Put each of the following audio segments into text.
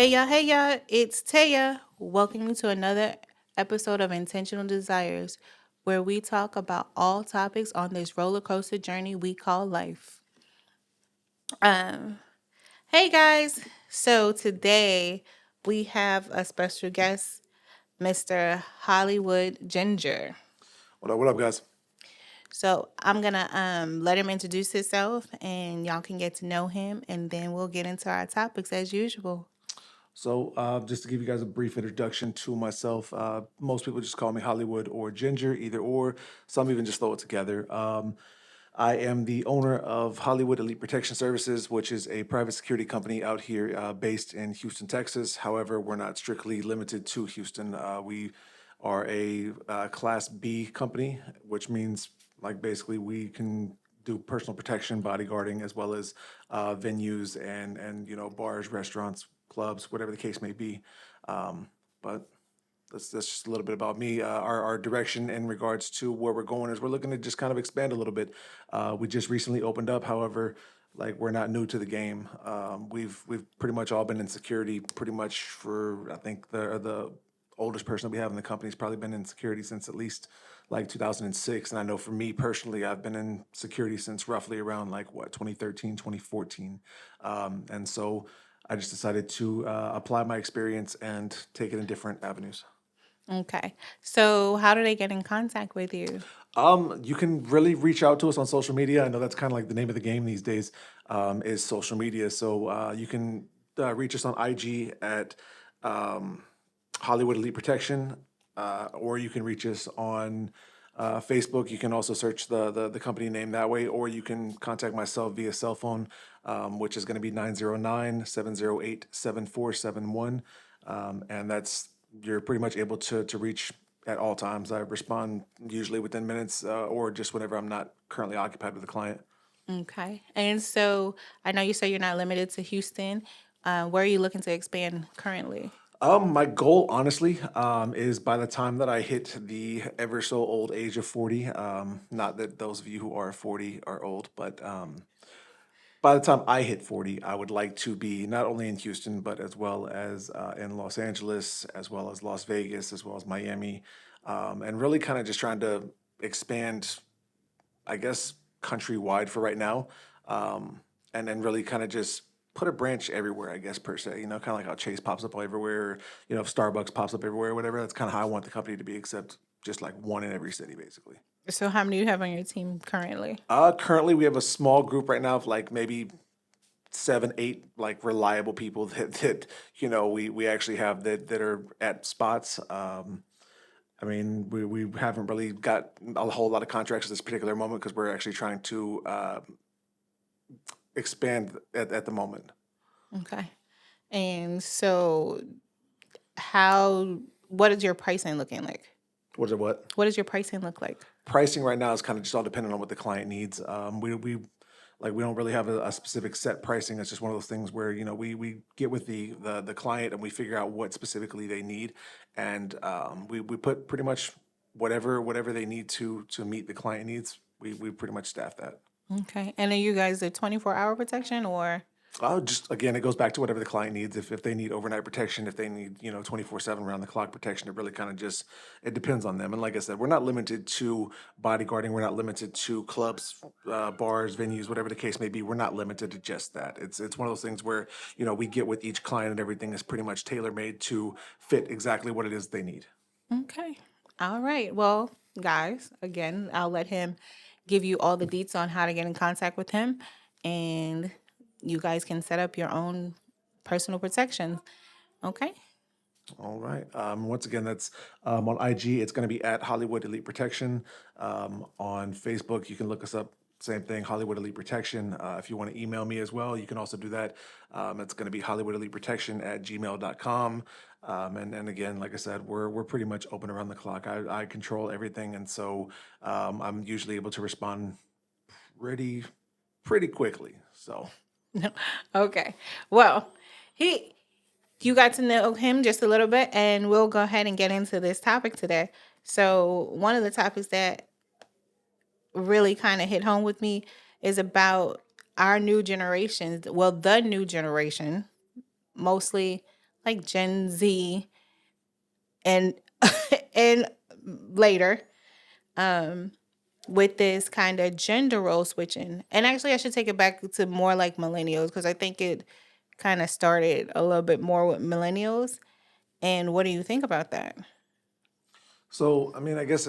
Hey y'all, it's Taya. Welcome you to another episode of Intentional Desires, where we talk about all topics on this roller coaster journey we call life. Um, hey guys, so today we have a special guest, Mr. Hollywood Ginger. What up, guys? So I'm gonna let him introduce himself and y'all can get to know him and then we'll get into our topics as usual. Just to give you guys a brief introduction to myself, most people just call me Hollywood or Ginger, either or. Some even just throw it together. I am the owner of Hollywood Elite Protection Services, which is a private security company out here based in Houston, Texas. However, we're not strictly limited to Houston. We are a Class B company, which means like basically we can do personal protection, bodyguarding, as well as venues and bars, restaurants, clubs, whatever the case may be. But that's just a little bit about me. Our direction in regards to where we're going is we're looking to just kind of expand a little bit. We just recently opened up, however, like we're not new to the game. We've pretty much all been in security pretty much for I think the oldest person that we have in the company has probably been in security since at least like 2006. And I know for me personally, I've been in security since roughly around like what 2013, 2014. And so I just decided to apply my experience and take it in different avenues. Okay. So how do they get in contact with you? You can really reach out to us on social media. I know that's kind of like the name of the game these days, is social media. So you can reach us on IG at um, Hollywood Elite Protection, or you can reach us on Facebook. You can also search the company name that way, or you can contact myself via cell phone, which is going to be 909-708-7471. And that's you're pretty much able to reach at all times. I respond usually within minutes or just whenever I'm not currently occupied with a client. Okay. And so I know you say you're not limited to Houston. Where are you looking to expand currently? My goal, honestly, is by the time that I hit the ever so old age of 40, not that those of you who are 40 are old, but by the time I hit 40, I would like to be not only in Houston, but as well as in Los Angeles, as well as Las Vegas, as well as Miami, and really kind of just trying to expand, I guess, countrywide for right now, and then really kind of just put a branch everywhere, I guess, per se. Kind of like how Chase pops up everywhere, if Starbucks pops up everywhere, whatever. That's kind of how I want the company to be, except just like one in every city, basically. So how many do you have on your team currently? Currently, we have a small group right now of like maybe seven, eight like reliable people that we actually have that are at spots. I mean, we haven't really got a whole lot of contracts at this particular moment because we're actually trying to expand at the moment. Okay. And so how what is your pricing looking like? What is it? What What does your pricing look like? pricing right now is kind of just all dependent on what the client needs. We like we don't really have a specific set pricing. It's just one of those things where we get with the client and we figure out what specifically they need, and we put pretty much whatever they need to meet the client needs. We pretty much staff that. Okay. And are you guys a 24-hour protection or Just again, it goes back to whatever the client needs. If they need overnight protection, if they need 24/7 round the clock protection, it really kind of just it depends on them. And like I said, we're not limited to bodyguarding. We're not limited to clubs, bars, venues, whatever the case may be. We're not limited to just that. It's one of those things where we get with each client and everything is pretty much tailor made to fit exactly what it is they need. okay. All right. Well, guys, again, I'll let him give you all the deets on how to get in contact with him and you guys can set up your own personal protection. Okay? All right. Once again, that's on IG. It's going to be at Hollywood Elite Protection. On Facebook, you can look us up. Same thing, Hollywood Elite Protection. If you want to email me as well, you can also do that. It's going to be Hollywood Elite Protection at gmail.com. And again, like I said, we're pretty much open around the clock. I control everything, and so I'm usually able to respond pretty pretty quickly. So Okay. Well, he you got to know him just a little bit and we'll go ahead and get into this topic today. So, one of the topics that really kind of hit home with me is about our new generation, well, the new generation, mostly like Gen Z and and later, um, with this kind of gender role switching. And actually, I should take it back to more like millennials because I think it kind of started a little bit more with millennials. And what do you think about that? So, I mean, I guess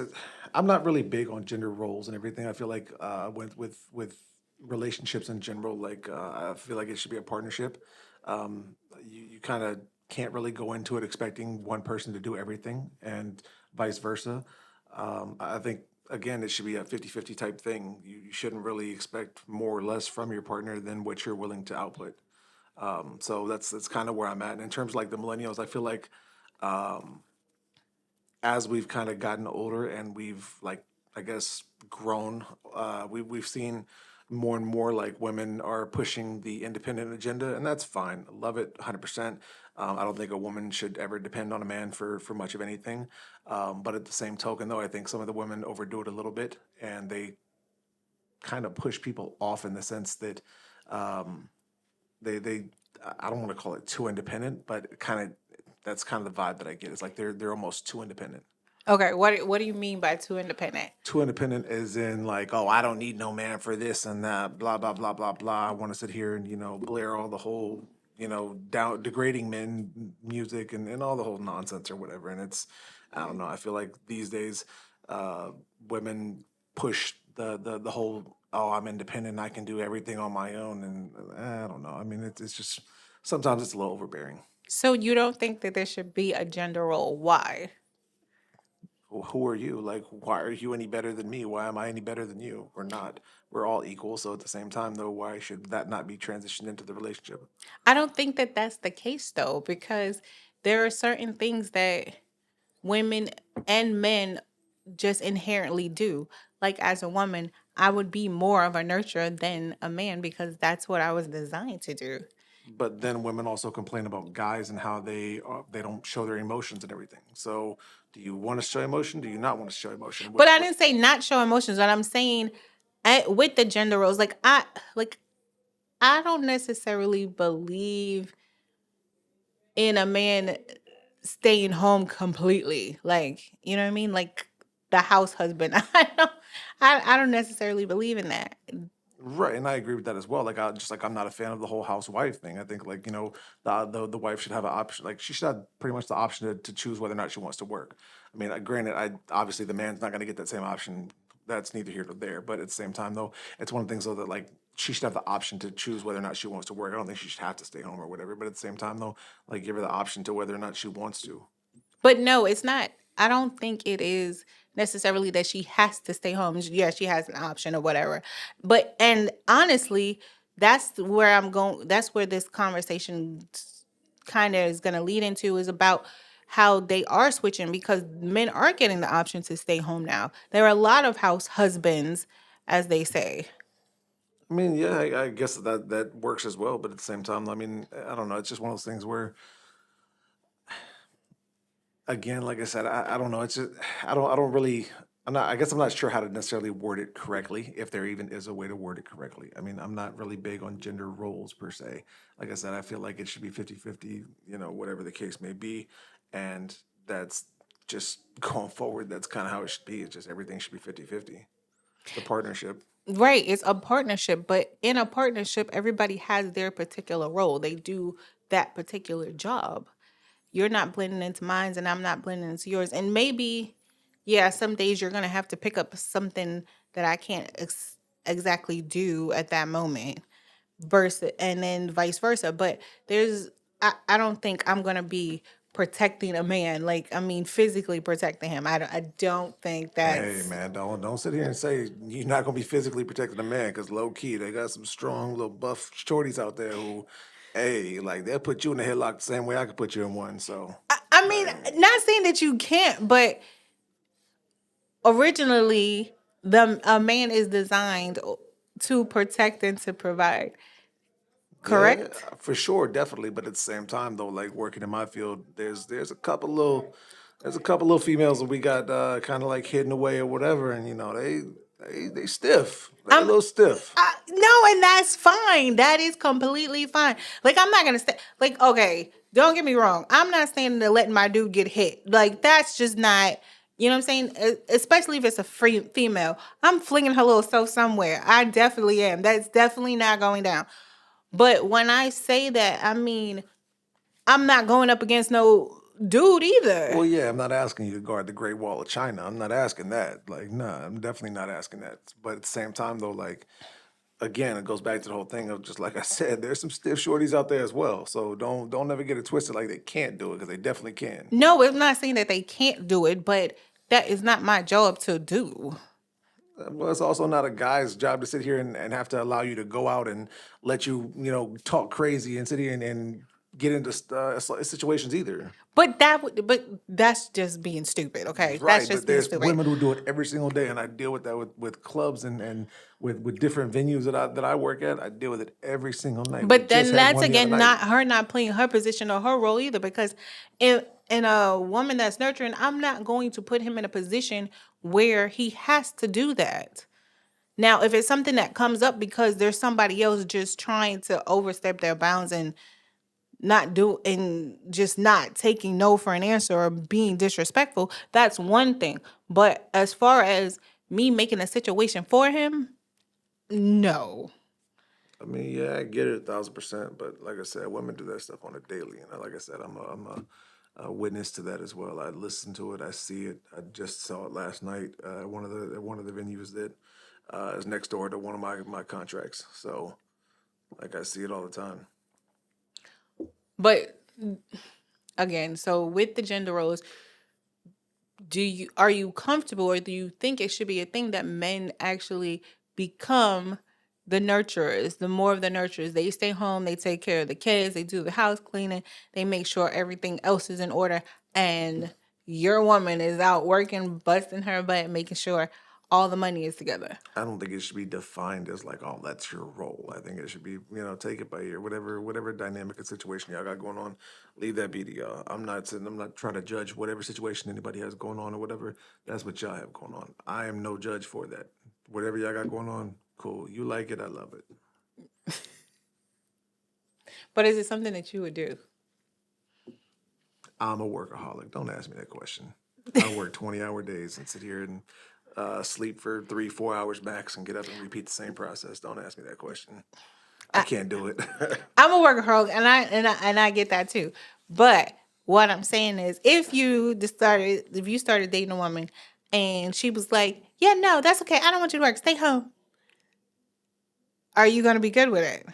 I'm not really big on gender roles and everything. I feel like with relationships in general, like I feel like it should be a partnership. You kind of can't really go into it expecting one person to do everything and vice versa. I think again, it should be a 50-50 type thing. You shouldn't really expect more or less from your partner than what you're willing to output. So that's kind of where I'm at. And in terms of like the millennials, I feel like as we've kind of gotten older and we've like I guess grown, we've seen more and more like women are pushing the independent agenda, and that's fine. Love it, 100%. I don't think a woman should ever depend on a man for much of anything. But at the same token, though, I think some of the women overdo it a little bit, and they kind of push people off in the sense that um, they I don't want to call it too independent, but kind of that's kind of the vibe that I get. It's like they're almost too independent. Okay, what do you mean by too independent? Too independent is in like, oh, I don't need no man for this and that, blah blah blah blah blah. I want to sit here and blare all the whole down degrading men music and all the whole nonsense or whatever. And it's I don't know. I feel like these days, uh, women push the whole oh I'm independent, I can do everything on my own, and I don't know. I mean, it's just sometimes it's a little overbearing. So you don't think that there should be a gender role? Why? Who are you? Like, why are you any better than me? Why am I any better than you? We're not. We're all equal. So at the same time, though, why should that not be transitioned into the relationship? I don't think that that's the case though, because there are certain things that women and men just inherently do. Like as a woman, I would be more of a nurturer than a man because that's what I was designed to do. But then women also complain about guys and how they don't show their emotions and everything. So do you want to show emotion? Do you not want to show emotion? But I didn't say not show emotions. What I'm saying with the gender roles, like I don't necessarily believe in a man staying home completely. Like, you know what I mean? Like the house husband. I don't necessarily believe in that. Right, and I agree with that as well. Like, I just like I'm not a fan of the whole housewife thing. I think like the wife should have an option. Like, she should have pretty much the option to choose whether or not she wants to work. I mean, granted, I obviously the man's not going to get that same option. That's neither here nor there. But at the same time, though, it's one of the things though that like she should have the option to choose whether or not she wants to work. I don't think she should have to stay home or whatever. But at the same time, though, like give her the option to whether or not she wants to. But no, it's not. I don't think it is necessarily that she has to stay home. Yeah, she has an option or whatever. But and honestly, that's where I'm going. That's where this conversation kind of is going to lead into is about how they are switching because men are getting the option to stay home now. There are a lot of house husbands, as they say. I mean, yeah, I guess that works as well. But at the same time, I mean, I don't know. It's just one of those things where again, like I said, I don't know. It's just I don't really I'm not I guess I'm not sure how to necessarily word it correctly, if there even is a way to word it correctly. I mean, I'm not really big on gender roles per se. Like I said, I feel like it should be 50-50, whatever the case may be. And that's just going forward, that's kind of how it should be. It's just everything should be 50-50. It's a partnership. Right, it's a partnership, but in a partnership, everybody has their particular role. They do that particular job. You're not blending into mine and I'm not blending into yours. And maybe, yeah, some days you're going to have to pick up something that I can't exactly do at that moment versus and then vice versa. But I don't think I'm going to be protecting a man like I mean physically protecting him. I don't think Hey that's man, don't sit here and say you're not gonna be physically protecting a man, because low key they got some strong little buff shorties out there who, hey, like they'll put you in a headlock the same way I could put you in one. So, I mean uh, not saying that you can't, but originally the a man is designed to protect and to provide, yeah, correct? for sure, definitely. But at the same time, though, like working in my field, there's a couple little females that we got kind of like hidden away or whatever, and they stiff, they a I'm little stiff. no, and that's fine. That is completely fine. Like I'm not gonna say like okay. Don't get me wrong. I'm not saying to letting my dude get hit. Like, that's just not, you know what I'm saying? Especially if it's a free female. I'm flinging her little self somewhere. I definitely am. That's definitely not going down. But when I say that, I mean, I'm not going up against no dude either. Well, yeah, I'm not asking you to guard the Great Wall of China. I'm not asking that. Like, nah, I'm definitely not asking that. But at the same time, though, like, again, it goes back to the whole thing of just like I said, there's some stiff shorties out there as well. So don't ever get it twisted like they can't do it because they definitely can. No, I'm not saying that they can't do it, but that is not my job to do. Well, it's also not a guy's job to sit here and have to allow you to go out and let you, talk crazy and sit here and get into situations either. But that's just being stupid. Okay, that's Right, just but being there's stupid. women who do it every single day, and I deal with that with clubs and with different venues that I work at. I deal with it every single night. We But just then had that's one the other again night. not her not playing her position or her role either. Because in a woman that's nurturing, I'm not going to put him in a position where he has to do that. Now, if it's something that comes up because there's somebody else just trying to overstep their bounds and just not taking no for an answer or being disrespectful, that's one thing. But as far as me making a situation for him, no. I mean, yeah, I get it 1,000%, but like I said, women do that stuff on a daily, and like I said, I'm a witness to that as well. I listen to it, I see it. I just saw it last night. One of the venues that is next door to one of my contracts. So, like, I see it all the time. But again, so with the gender roles, are you comfortable or do you think it should be a thing that men actually become the nurturers, the more of the nurturers? They stay home, they take care of the kids, they do the house cleaning, they make sure everything else is in order, and your woman is out working, busting her butt, making sure all the money is together. I don't think it should be defined as like, oh, that's your role. I think it should be, take it by ear. Whatever dynamic and situation y'all got going on, leave that be to y'all. I'm not trying to judge whatever situation anybody has going on or whatever. That's what y'all have going on. I am no judge for that. Whatever y'all got going on, cool. You like it, I love it. But is it something that you would do? I'm a workaholic. Don't ask me that question. I work 20-hour days and sit here and sleep for 3, 4 hours max and get up and repeat the same process. Don't ask me that question. I can't do it. I'm a workaholic, and I get that too. But what I'm saying is, if you started dating a woman, and she was like, "Yeah, no, that's okay. I don't want you to work. Stay home." Are you gonna be good with it?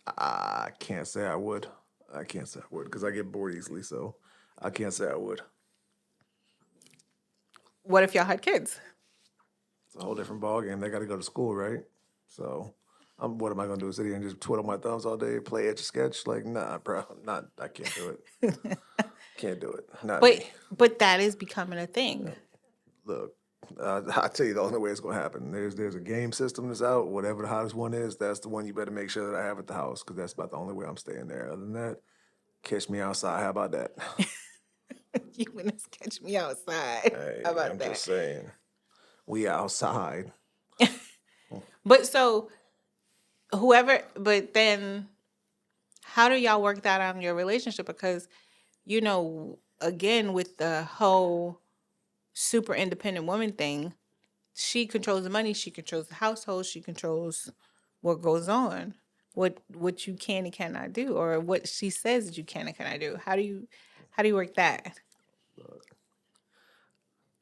I can't say I would. I can't say I would because I get bored easily. So I can't say I would. What if y'all had kids? It's a whole different ballgame. They got to go to school, right? So what am I going to do? Sit here and just twiddle my thumbs all day, play etch a sketch? Like, nah, bro. Not. I can't do it. Can't do it. Not But me. but that is becoming a thing. Look, I tell you the only way it's going to happen. There's a game system that's out. Whatever the hottest one is, that's the one you better make sure that I have at the house because that's about the only way I'm staying there. Other than that, catch me outside. How about that? You wanna catch me outside? Hey, How about I'm that? just saying. We outside. But so but then how do y'all work that out in your relationship? Because again, with the whole super independent woman thing, she controls the money, she controls the household, she controls what goes on, what you can and cannot do, or what she says that you can and cannot do. How do you work that?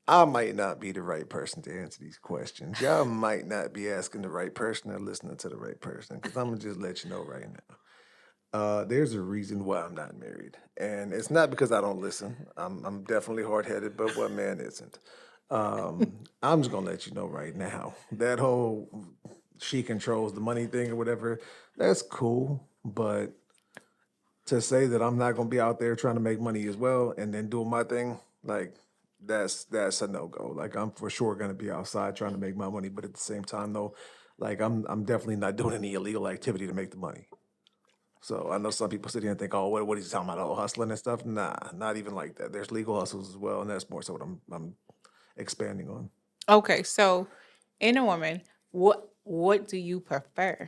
I might not be the right person to answer these questions. Y'all might not be asking the right person or listening to the right person because I'm gonna just let you know right now. There's a reason why I'm not married, and it's not because I don't listen. I'm definitely hard headed, but what man isn't? I'm just gonna let you know right now that whole she controls the money thing or whatever. That's cool, but to say that I'm not gonna be out there trying to make money as well and then doing my thing, like that's a no go. Like I'm for sure gonna be outside trying to make my money, but at the same time though, like I'm definitely not doing any illegal activity to make the money. So I know some people sit here and think, oh, what is he talking about? Oh, hustling and stuff? Nah, not even like that. There's legal hustles as well, and that's more so what I'm expanding on. Okay, so in a woman, what do you prefer?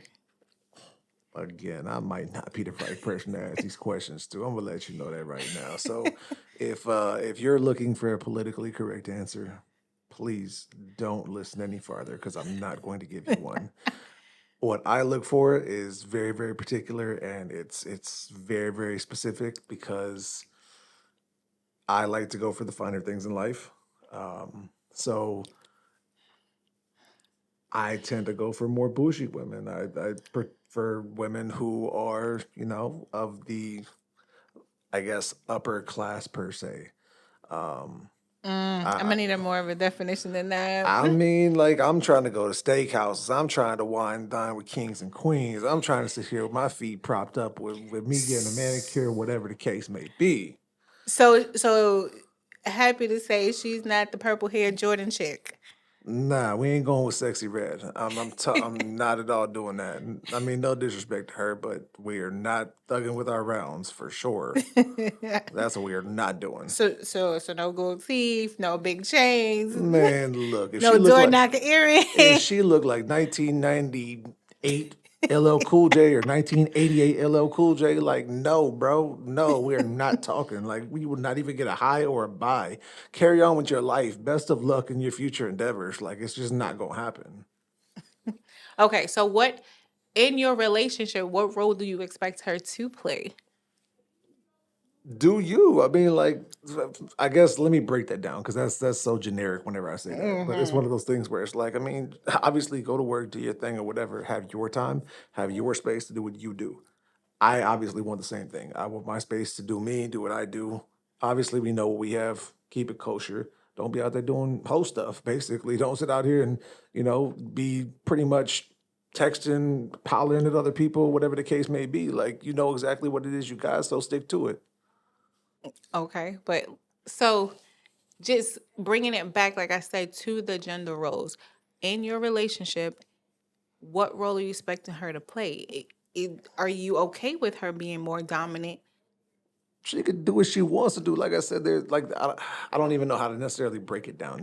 Again, I might not be the right person to ask these questions to. I'm gonna let you know that right now. So, if you're looking for a politically correct answer, please don't listen any farther because I'm not going to give you one. What I look for is very, very particular, and it's very, very specific because I like to go for the finer things in life. So I tend to go for more bougie women. I prefer women who are, of the, I guess, upper class per se. I'm gonna need a more of a definition than that. I mean, like, I'm trying to go to steakhouses. I'm trying to wine and dine with kings and queens. I'm trying to sit here with my feet propped up with me getting a manicure, whatever the case may be. So happy to say she's not the purple haired Jordan chick. Nah, we ain't going with sexy red. I'm not at all doing that. I mean, no disrespect to her, but we are not thugging with our rounds for sure. That's what we are not doing. So no gold teeth, no big chains, Man, look, no door knocking if earrings. she looked like 1998 LL Cool J or 1988 LL Cool J, like, no, bro, no, we are not talking. Like, we would not even get a high or a buy. Carry on with your life. Best of luck in your future endeavors. Like, it's just not gonna happen. Okay, so what in your relationship, what role do you expect her to play? Do you? I mean, like, I guess let me break that down because that's so generic whenever I say that. But it's one of those things where it's like, I mean, obviously, go to work, do your thing or whatever, have your time, have your space to do what you do. I obviously want the same thing. I want my space to do me, do what I do. Obviously, we know what we have. Keep it kosher. Don't be out there doing hoe stuff. Basically, don't sit out here and be pretty much texting, hollering at other people, whatever the case may be. Like you know exactly what it is you got, so stick to it. Okay, but so just bringing it back, like I said, to the gender roles in your relationship, what role are you expecting her to play? Are you okay with her being more dominant? She could do what she wants to do. Like I said, there's like I don't even know how to necessarily break it down.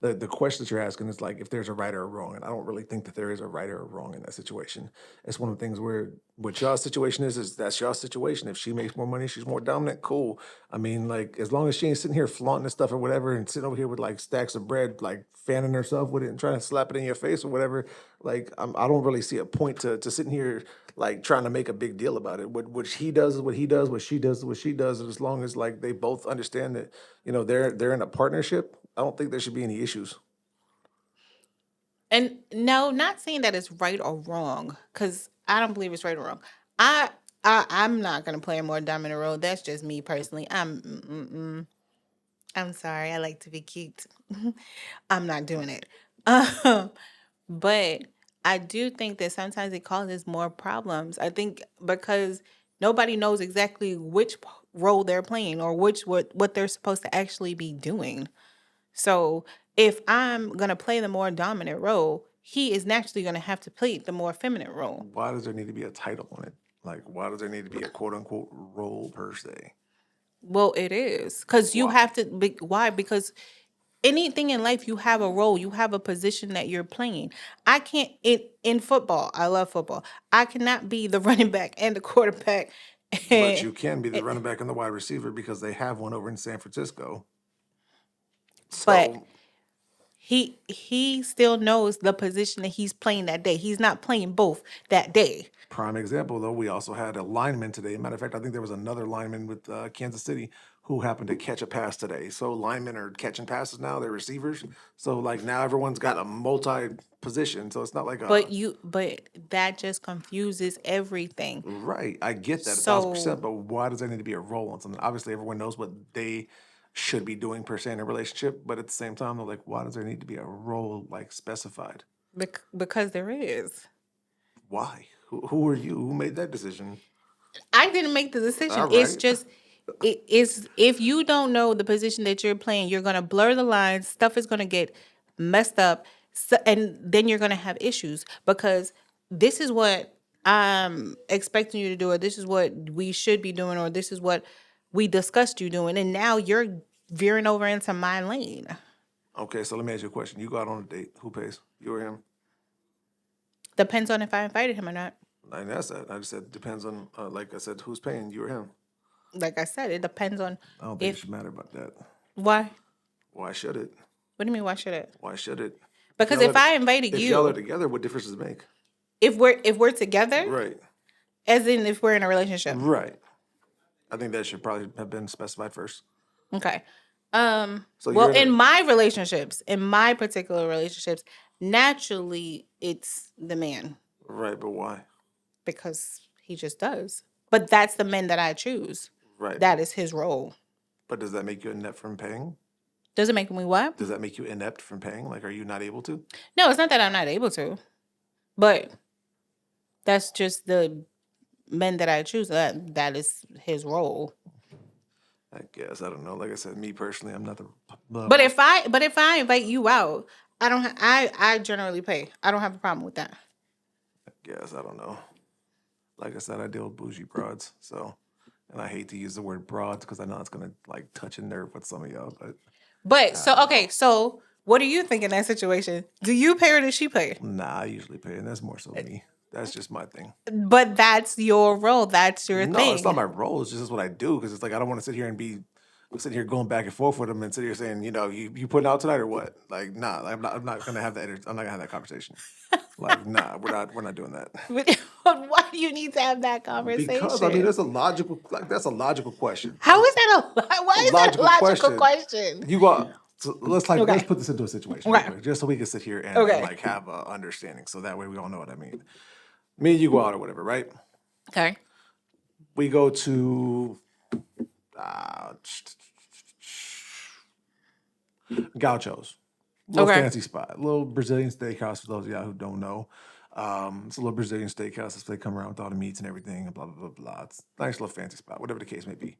The question that you're asking is like if there's a right or a wrong, and I don't really think that there is a right or a wrong in that situation. It's one of the things where what y'all situation is that's y'all situation. If she makes more money, she's more dominant. Cool. I mean, like as long as she ain't sitting here flaunting this stuff or whatever, and sitting over here with like stacks of bread, like fanning herself with it and trying to slap it in your face or whatever. Like I don't really see a point to sitting here like trying to make a big deal about it. What he does is what he does. What she does is what she does. And as long as like they both understand that they're in a partnership, I don't think there should be any issues. And no, not saying that it's right or wrong, because I don't believe it's right or wrong. I, I'm not gonna play a more dominant role. That's just me personally. I'm sorry. I like to be cute. I'm not doing it. Um, but I do think that sometimes it causes more problems. I think because nobody knows exactly which role they're playing or what they're supposed to actually be doing. So if I'm gonna play the more dominant role, he is naturally gonna have to play the more feminine role. Why does there need to be a title on it? Like, why does there need to be a quote unquote role per se? Well, it is because you Why? have to. Why? Because anything in life, you have a role, you have a position that you're playing. I can't in football. I love football. I cannot be the running back and the quarterback, But and, you can be the running back and the wide receiver because they have one over in San Francisco. but So he still knows the position that he's playing that day. He's not playing both that day. prime example, though, we also had a lineman today. Matter of fact, I think there was another lineman with Kansas City who happened to catch a pass today. So linemen are catching passes now; they're receivers. So like now everyone's got a multi position. So it's not like a But that just confuses everything. right. I get that 1,000%. So But why does there need to be a role on something? Obviously, everyone knows what they should be doing per se in a relationship. But at the same time, they're like, why does there need to be a role like specified? because there is. Why? Who are you? Who made that decision? I didn't make the decision. All It's right. just it's if you don't know the position that you're playing, you're gonna blur the lines. Stuff is gonna get messed up, so, and then you're gonna have issues because this is what I'm expecting you to do, or this is what we should be doing, or this is what we discussed you doing, and now you're veering over into my lane. Okay, so let me ask you a question. You go out on a date. Who pays? You or him? Depends on if I invited him or not. I didn't ask that. I just said depends on, like I said, who's paying, you or him. Like I said, it depends on I don't think it if should matter about that. why. Why should it? What do you mean? Why should it? Why should it? If Because y'all if are, I invited if y'all are you, together, what difference does it make? if we're together, Right. as in if we're in a relationship, Right. I think that should probably have been specified first. okay. So Well, you're in in a my relationships, in my particular relationships, naturally it's the man right, but why? because he just does. But that's the men that I choose. Right. That is his role. But does that make you inept from paying? Does it make me what? Does that make you inept from paying? Like, are you not able to? No, it's not that I'm not able to, but that's just the men that I choose. That is his role. I guess I don't know. Like I said, me personally, I'm not the But most. if I invite you out, I don't. I generally pay. I don't have a problem with that. I guess I don't know. Like I said, I deal with bougie broads, so and I hate to use the word broads because I know it's gonna like touch a nerve with some of y'all, but But so okay, so what do you think in that situation? Do you pay or does she pay? nah, I usually pay, and that's more so me. That's just my thing. But that's your role. That's your No, it's not thing. my role. It's just what I do because it's like I don't want to sit here and be sitting here going back and forth with them and sit here saying, you putting out tonight or what? Like, nah, I'm not gonna have that. I'm not gonna have that conversation. Like, nah, we're not doing that. But why do you need to have that Because I mean, conversation? that's a logical question. How is that A why is that a logical logical question. question? You go. So let's Okay. put this into a situation real Okay. quick, just so we can sit here and Okay. like have a understanding, so that way we all know what I mean. Me and you go out or whatever, right? Okay. We go to uh, Gauchos, little Okay. fancy spot, little Brazilian steakhouse for those of y'all who don't know. It's a little Brazilian steakhouse. That's they come around with all the meats and everything, and blah blah blah blah. It's a nice little fancy spot, whatever the case may be.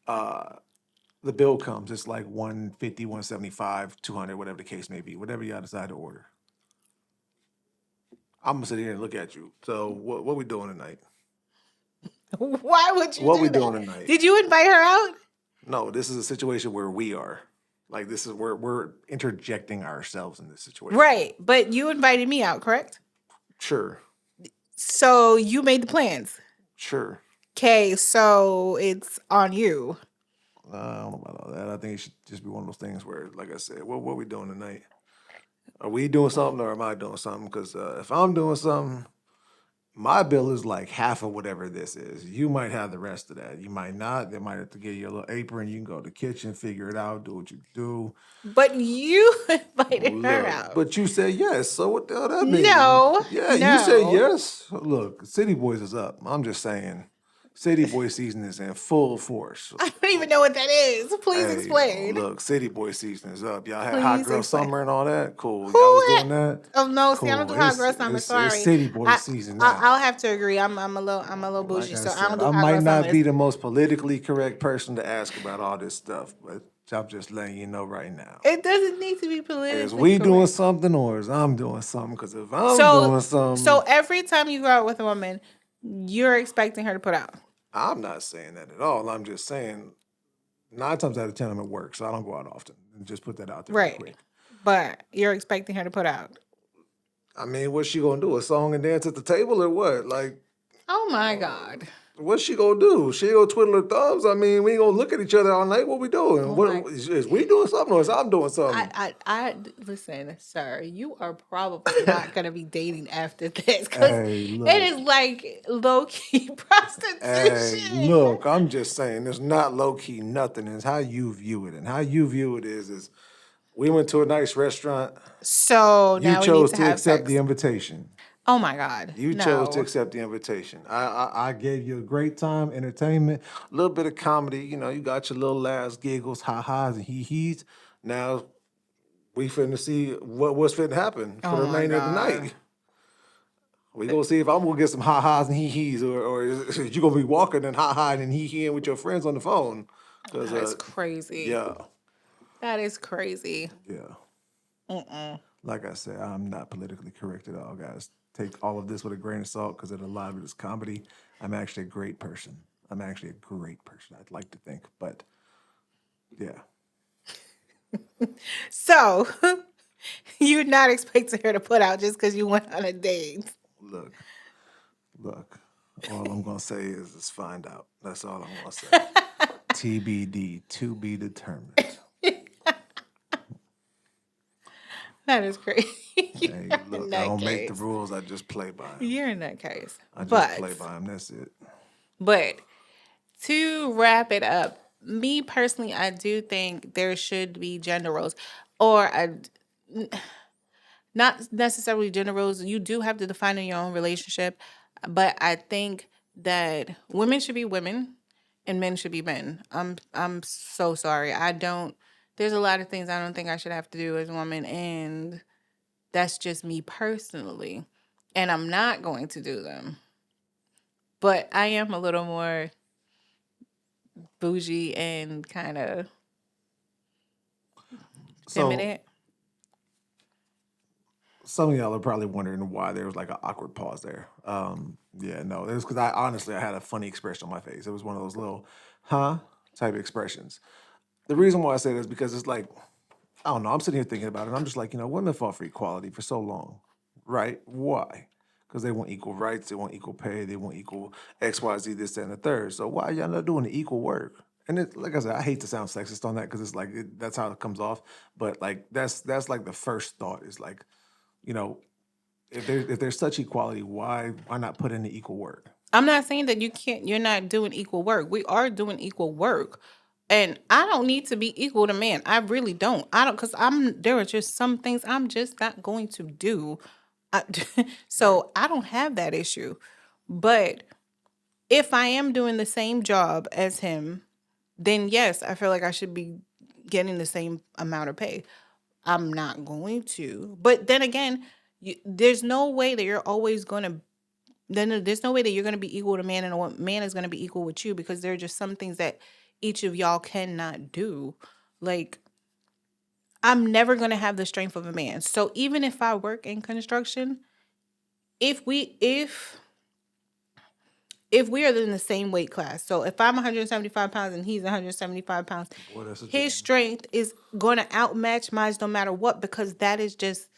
The bill comes, it's like 150, 175, 200, whatever the case may be, whatever y'all decide to order. I'm gonna sit here and look at you. So what we doing tonight? Why would you What we do doing that? tonight? Did you invite her out? No, this is a situation where we are. Like this is where we're interjecting ourselves in this situation. Right. But you invited me out, correct? Sure, So you made the plans. sure. Okay, so it's on you. I don't know about all that. I think it should just be one of those things where, like I said, what we doing tonight? Are we doing something or am I doing something? Because if I'm doing something, my bill is like half of whatever this is. You might have the rest of that. You might not. They might have to give you a little apron. You can go to the kitchen, figure it out, do what you do. But you invited her Look, out. but you said yes. So what the hell that mean? No, Yeah, you said no. yes. Look, City Boys is up. I'm just saying, City Boy season is in full force. I don't even know what that is. Please Hey, explain. look, City Boy season is up. Y'all had Hot Please Girl explain. Summer and all that. Cool. Who? Y'all was doing that. Oh no, see, I don't Cool. do hot girl summer. It's Sorry, City Boy season I'll now. have to agree. I'm a little Like bougie, I so I don't said, do I hot might girl not summers. be the most politically correct person to ask about all this stuff, but I'm just letting you know right now. It doesn't need to be Is politically we doing correct. something or is I'm doing something? Because if I'm So, doing so something, every time you go out with a woman, you're expecting her to put out. I'm not saying that at all. I'm just saying 9 times out of 10 I'm at work, so I don't go out often. And just put that out there real Right. quick. But you're expecting her to put out. I mean, what's she gonna do? A song and dance at the table or what? Like, Oh my God. what's she gonna do? She gonna twiddle her thumbs? I mean, we ain't gonna look at each other all night. What we doing? Oh my. What is we doing something or is I'm doing something? Listen, sir, you are probably not going to be dating after this because Hey, it look. is like low key Hey, prostitution. look, I'm just saying, it's not low key nothing. It's how you view it. And how you view it is we went to a nice restaurant. So You now we need chose to to have accept the sex. invitation. Oh my God. You chose to No. accept the invitation. I gave you a great time, entertainment, a little bit of comedy. You got your little laughs, giggles, ha-has, and hee-hees. Now we finna see what's finna happen for Oh the my remainder of the God. night. We gonna see if I'm gonna get some ha-has and hee-hees, or is you gonna be walking and ha-ha and hee-heeing with your friends on the phone. Cause That is crazy. yeah, That is crazy. yeah. Mm-mm. Like I said, I'm not politically correct at all, guys. Take all of this with a grain of salt because a lot of it is comedy. I'm actually a great person. I'm actually a great person, I'd like to think. But yeah. So you're not expecting her to put out just because you went on a date. Look, Look, all I'm gonna say is find out. That's all I'm gonna say. TBD, to be determined. That is crazy. Hey, In look, I that don't make the case, rules. I just play by them. you're in that case. I just But play by them. That's it. but to wrap it up, me personally, I do think there should be gender roles, or not necessarily gender roles. You do have to define in your own relationship, but I think that women should be women and men should be men. I'm so sorry. I don't. There's a lot of things I don't think I should have to do as a woman, and that's just me personally. And I'm not going to do them. But I am a little more bougie and kind of So feminine. some of y'all are probably wondering why there was like an awkward pause there. Yeah, no, it was because I honestly I had a funny expression on my face. It was one of those little huh type expressions. The reason why I say that is because it's like I don't know. I'm sitting here thinking about it. And I'm just like, women fought for equality for so long, right? Why? Because they want equal rights, they want equal pay, they want equal X, Y, Z, this, that, and the third. So why y'all not doing the equal work? And it, like I said, I hate to sound sexist on that because it's like that's how it comes off. But like that's like the first thought is like, you know, if there's such equality, why not put in the equal work? I'm not saying that you're not doing equal work. We are doing equal work. And I don't need to be equal to men. I really don't. I don't, because there are just some things I'm just not going to do. I, Right. so I don't have that issue. But if I am doing the same job as him, then yes, I feel like I should be getting the same amount of pay. I'm not going to. But then again, there's no way that you're always going to then there's no way that you're going to be equal to man and a man is going to be equal with you because there are just some things that each of y'all cannot do. Like I'm never going to have the strength of a man. So even if I work in construction, if we are in the same weight class, so if I'm 175 pounds and he's 175 pounds, Boy, that's a his dream. strength is going to outmatch mine no matter what because that is just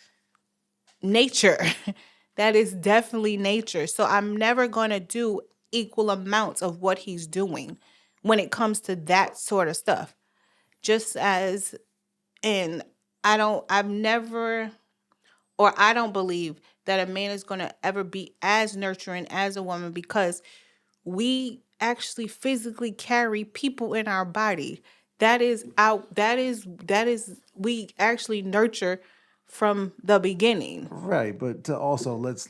nature. That is definitely nature. So I'm never going to do equal amounts of what he's doing when it comes to that sort of stuff. Just as in I've never or I don't believe that a man is going to ever be as nurturing as a woman because we actually physically carry people in our body. That is we actually nurture from the beginning. Right, but to also let's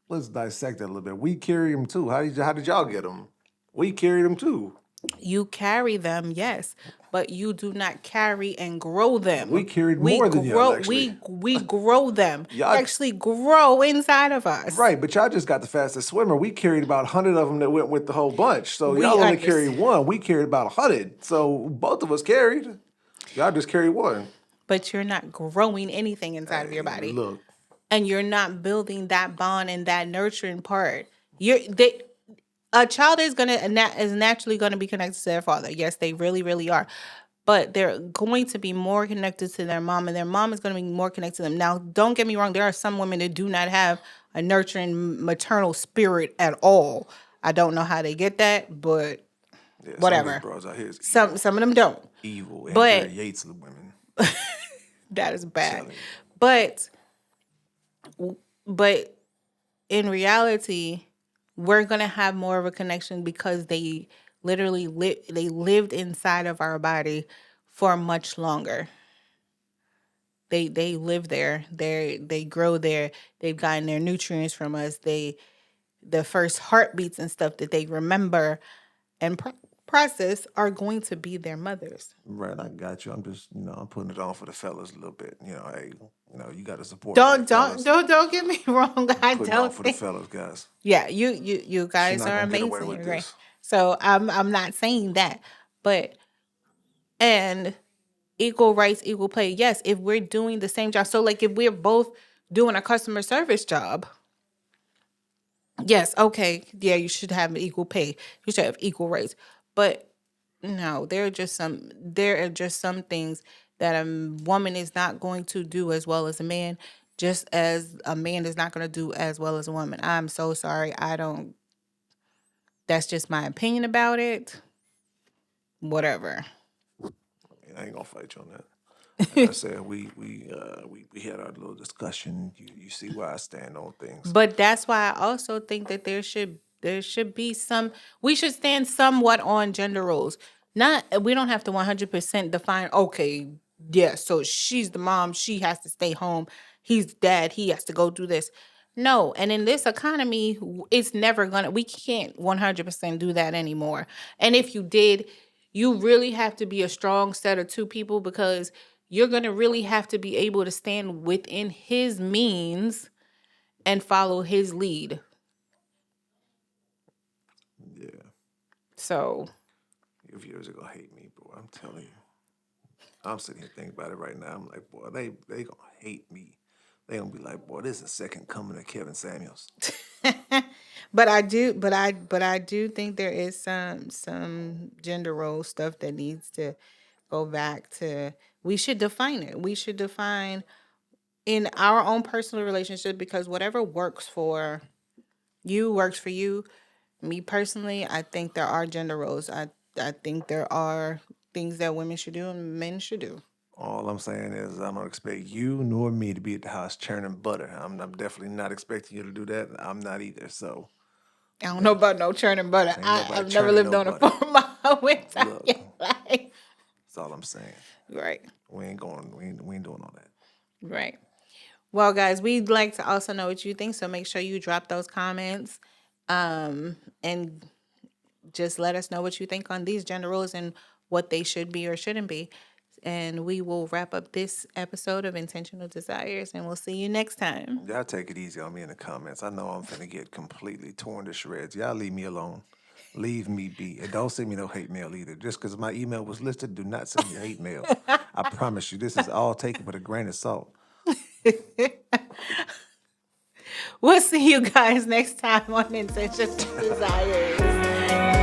dissect that a little bit. We carry them too. How did y'all get them? We carried them too. You carry them, yes, but you do not carry and grow We them. carried We more than y'all grow actually. we grow them. They Y'all actually grow inside of us. right, but y'all just got the fastest swimmer. We carried about 100 of them that went with the whole bunch. So We y'all only carried understand. one. We carried about 100. So both of us carried. Y'all just carried one. But you're not growing anything inside of your Hey, body. look, And you're not building that bond and that nurturing part. A child is naturally gonna be connected to their father. Yes, they really, really are. But they're going to be more connected to their mom, and their mom is going to be more connected to them. Now, don't get me wrong, there are some women that do not have a nurturing maternal spirit at all. I don't know how they get that, but yeah, some of these whatever. bros out here is Some evil. some of them don't. Evil. Andrea But Yates of the women. that is bad. Telling you. But but in reality, we're gonna have more of a connection because they they lived inside of our body for much longer. They live there. They grow there. They've gotten their nutrients from us. The first heartbeats and stuff that they remember and process are going to be their mothers. Right, I got you. I'm just, I'm putting it on for the fellas a little bit. Hey, you got to support me there, fellas. Don't get me wrong. I Putting it on don't for the think. fellas, guys. Yeah, you She guys not are gonna get away amazing. with You're great. this. So I'm not saying that, but and equal rights, equal pay. Yes, if we're doing the same job. So like if we're both doing a customer service job, yes, okay, yeah, you should have equal pay. You should have equal rights. But no, there are just some things that a woman is not going to do as well as a man. just as a man is not going to do as well as a woman. I'm so sorry. I don't, that's just my opinion about it. Whatever. And I ain't gonna fight you on that. Like I said, we had our little discussion. You see where I stand on things. But that's why I also think that there should be some, we should stand somewhat on gender roles. Not, we don't have to 100% define, okay, yeah, so she's the mom, she has to stay home. He's the dad, he has to go do this. No, and in this economy, it's never gonna, we can't 100% do that anymore. And if you did, you really have to be a strong set of two people, because you're gonna really have to be able to stand within his means and follow his lead. Yeah, So, your viewers are gonna hate me, boy. I'm telling you. I'm sitting here thinking about it right now. I'm like, boy, they gonna hate me. They gonna be like, boy, this is the second coming of Kevin Samuels. but I do think there is some gender role stuff that needs to go back to. We should define it. We should define in our own personal relationship, because whatever works for you works for you. Me personally, I think there are gender roles. I think there are things that women should do and men should do. All I'm saying is I don't expect you nor me to be at the house churning butter. I'm definitely not expecting you to do that. I'm not either. So I don't know yeah, about no churning butter. ain't nobody I've never churning lived no on a butter. farm my whole entire Look, life. that's all I'm saying. Right, We ain't going. We ain't doing all that. right. Well, guys, we'd like to also know what you think, so make sure you drop those comments, and just let us know what you think on these gender roles and what they should be or shouldn't be. And we will wrap up this episode of Intentional Desires, and we'll see you next time. Y'all take it easy on me in the comments. I know I'm finna get completely torn to shreds. Y'all leave me alone. Leave me be. And don't send me no hate mail either. Just because my email was listed, do not send me hate mail. I promise you, this is all taken with a grain of salt. We'll see you guys next time on Intentional Desires.